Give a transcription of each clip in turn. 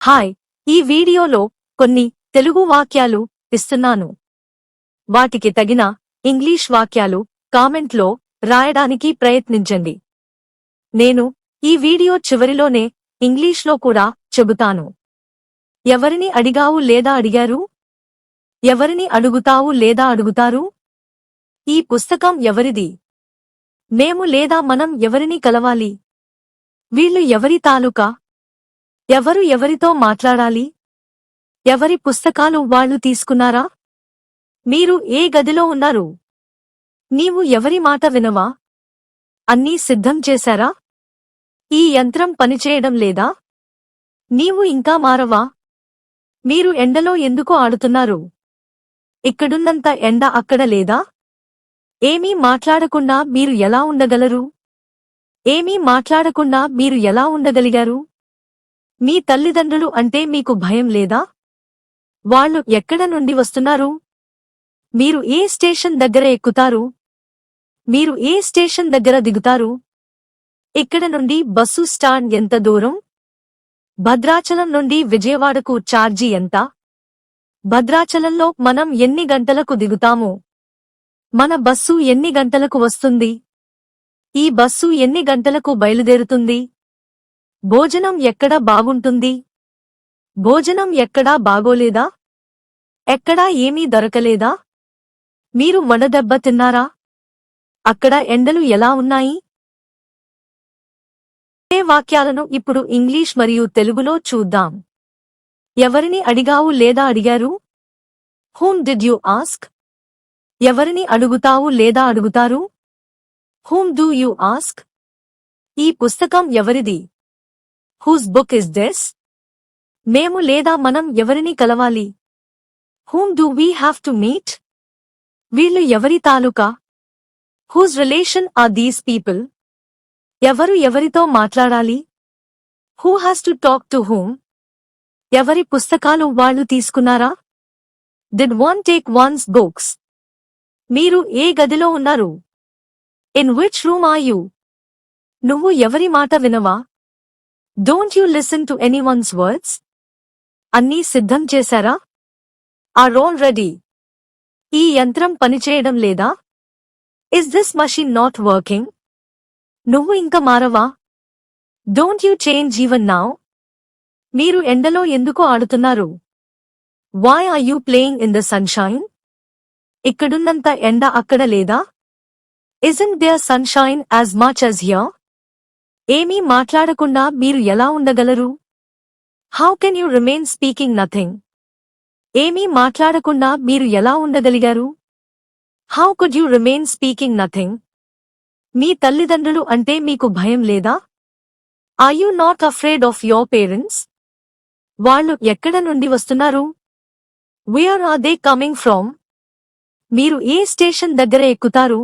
Hi, ఈ వీడియోలో కొన్ని తెలుగు వాక్యాలు ఇస్తున్నాను. వాటికి తగిన ఇంగ్లీష్ వాక్యాలు కామెంట్లో రాయడానికి ప్రయత్నించండి. నేను ఈ వీడియో చివరిలోనే ఇంగ్లీష్లో కూడా చెబుతాను. ఎవరిని అడిగావు లేదా అడిగారు? ఎవరిని అడుగుతావు లేదా అడుగుతారు? ఈ పుస్తకం ఎవరిది? మేము లేదా మనం ఎవరిని కలవాలి? వీళ్ళు ఎవరి తాలూకా? ఎవరు ఎవరితో మాట్లాడాలి? ఎవరి పుస్తకాలు వాళ్ళు తీసుకున్నారా? మీరు ఏ గదిలో ఉన్నారు? నీవు ఎవరి మాట వినవా? అన్నీ సిద్ధం చేశారా? ఈ యంత్రం పనిచేయడం లేదా? నీవు ఇంకా మారవా? మీరు ఎండలో ఎందుకు ఆడుతున్నారు? ఇక్కడున్నంత ఎండ అక్కడ లేదా? ఏమీ మాట్లాడకుండా మీరు ఎలా ఉండగలరు? ఏమీ మాట్లాడకుండా మీరు ఎలా ఉండగలిగారు? మీ తల్లిదండ్రులు అంటే మీకు భయం లేదా? వాళ్ళు ఎక్కడ నుండి వస్తున్నారు? మీరు ఏ స్టేషన్ దగ్గర ఎక్కుతారు? మీరు ఏ స్టేషన్ దగ్గర దిగుతారు? ఇక్కడ నుండి బస్సు స్టాండ్ ఎంత దూరం? భద్రాచలం నుండి విజయవాడకు ఛార్జీ ఎంత? భద్రాచలంలో మనం ఎన్ని గంటలకు దిగుతాము? మన బస్సు ఎన్ని గంటలకు వస్తుంది? ఈ బస్సు ఎన్ని గంటలకు బయలుదేరుతుంది? భోజనం ఎక్కడ బాగుంటుంది? భోజనం ఎక్కడా బాగోలేదా? ఎక్కడా ఏమీ దొరకలేదా? మీరు వడదెబ్బ తిన్నారా? అక్కడ ఎండలు ఎలా ఉన్నాయి? ఏ వాక్యాలను ఇప్పుడు ఇంగ్లీష్ మరియు తెలుగులో చూద్దాం. ఎవరిని అడిగావు లేదా అడిగారు? Whom did you ask? ఎవరిని అడుగుతావు లేదా అడుగుతారు? Whom do you ask? ఈ పుస్తకం ఎవరిది? Whose book is this? మేము లేదా మనం ఎవరిని కలవాలి? Whom do we have to meet? వీళ్ళు ఎవరి తాలూకా? Whose relation are these people? ఎవరు ఎవరితో మాట్లాడాలి? Who has to talk to whom? ఎవరి పుస్తకాలు వాళ్ళు తీసుకున్నారా? Did one take one's books? మీరు ఏ గదిలో ఉన్నారు? In which room are you? నువ్వు ఎవరి మాట వినవా? Don't you listen to anyone's words? అన్నీ సిద్ధం చేశారా? Are all ready? ఈ యంత్రం పనిచేయడం లేదా? Is this machine not working? నువ్వు ఇంక మారవా? Don't you change even now? మీరు ఎండలో ఎందుకు ఆడుతున్నారు? Why are you playing in the sunshine? ఇక్కడున్నంత ఎండ అక్కడ లేదా? Isn't there sunshine as much as here? ఏమీ మాట్లాడకుండా మీరు ఎలా ఉండగలరు? How can you remain speaking nothing? ఏమీ మాట్లాడకుండా మీరు ఎలా ఉండగలిగారు? How could you remain speaking nothing? మీ తల్లిదండ్రులు అంటే మీకు భయం లేదా? Are you not afraid of your parents? వాళ్ళు ఎక్కడ నుండి వస్తున్నారు? Where are they coming from? మీరు ఏ స్టేషన్ దగ్గర ఎక్కుతారు?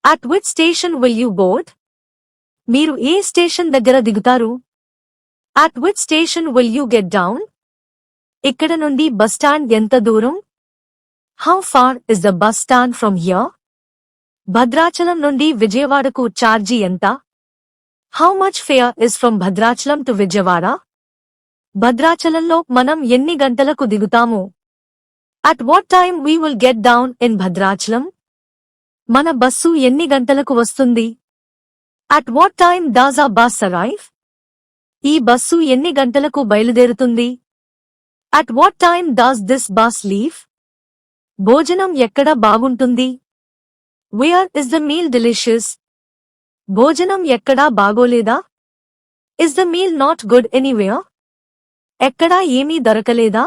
At which station will you board? మీరు ఏ స్టేషన్ దగ్గర దిగుతారు? At which station will you get down? ఇక్కడ నుండి బస్ స్టాండ్ ఎంత దూరం? How far is the bus stand from here? Bhadrachalam నుండి విజయవాడకు ఛార్జీ ఎంత? How much fare is from Bhadrachalam to Vijayawada? భద్రాచలంలో మనం ఎన్ని గంటలకు దిగుతాము? At what time we will get down in Bhadrachalam? మన బస్సు ఎన్ని గంటలకు వస్తుంది? At what time does our bus arrive? ఈ బస్సు ఎన్ని గంటలకు బయలుదేరుతుంది? At what time does this bus leave? భోజనం ఎక్కడ బాగుంటుంది? Where is the meal delicious? భోజనం ఎక్కడా బాగోలేదా? Is the meal not good anywhere? ఎక్కడా ఏమీ దొరకలేదా?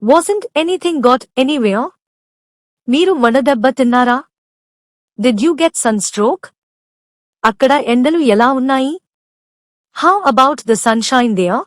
Wasn't anything got anywhere? మీరు వడదెబ్బ తిన్నారా? Did you get sunstroke? అక్కడ ఎండలు ఎలా ఉన్నాయి? How about the sunshine there?